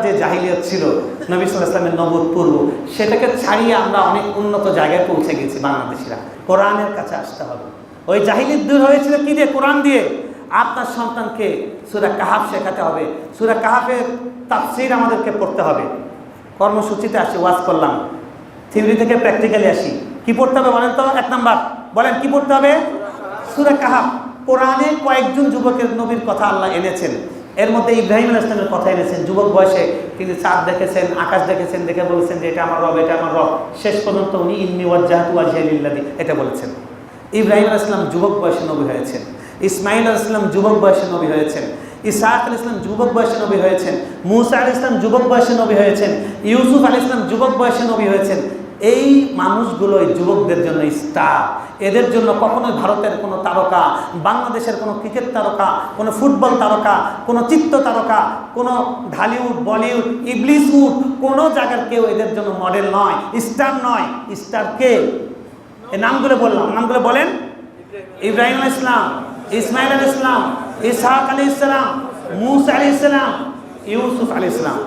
যে জাহিলিয়ত ছিল নবী সাল্লাল্লাহু আলাইহি ওয়াসাল্লামের নবুয়ত পূর্ব, সেটাকে ছাড়িয়ে আমরা অনেক উন্নত জায়গায় পৌঁছে গেছি বাংলাদেশিরা। কোরআনের কাছে আসতে হবে। ওই জাহিলিয়ত দূর হয়েছিল কি দিয়ে? কোরআন দিয়ে। আপনার সন্তানকে সূরা কাহাফ শেখাতে হবে, সূরা কাহাফের তাফসীর আমাদেরকে পড়তে হবে। কর্মসূচিতে আসি, ওয়াজ করলাম, থিওরি থেকে প্র্যাকটিক্যালি আসি। কি পড়তে হবে বলেন তো? 1 নাম্বার বলেন, কি পড়তে হবে? সূরা কাহাফ। কোরআনে কয়েকজন যুবকের নবীর কথা আল্লাহ এনেছেন। এর মধ্যে ইব্রাহিম আলাইহিস সালামের কথা এনেছেন। যুবক বয়সে তিনি চাঁদ দেখেছেন, আকাশ দেখেছেন, দেখে বলেছেন যে এটা আমার রব, এটা আমার রব। শেষ পর্যন্ত উনি ইন্নী ওয়াজ্জাহতু ওয়াজহিয়া লিল্লাহি এটা বলেছেন। ইব্রাহিম আলাইহিস সালাম যুবক বয়সে নবী হয়েছেন। ইসমাঈল আলাইহিস সালাম যুবক বয়সে নবী হয়েছেন। ইসহাক আলাইহিস সালাম যুবক বয়সে নবী হয়েছেন। মূসা আলাইহিস সালাম যুবক বয়সে নবী হয়েছেন। ইউসুফ আলাইহিস সালাম যুবক বয়সে নবী হয়েছেন। এই মানুষগুলোই যুবকদের জন্য স্টার। এদের জন্য কখনোই ভারতের কোনো তারকা, বাংলাদেশের কোনো ক্রিকেট তারকা, কোনো ফুটবল তারকা, কোনো চিত্র তারকা, কোনো ঢালিউড, বলিউড, ইবলিসউড, কোনো জায়গার কেউ এদের জন্য মডেল নয়, স্টার নয়। স্টার কে? এই নামগুলো বললাম, নামগুলো বলেন। ইব্রাহিম আলাইহিস সালাম, ইসমাঈল আলাইহিস সালাম, ইসহাক আলাইহিস সালাম, মূসা আলাইহিস সালাম, ইউসুফ আলাইহিস সালাম।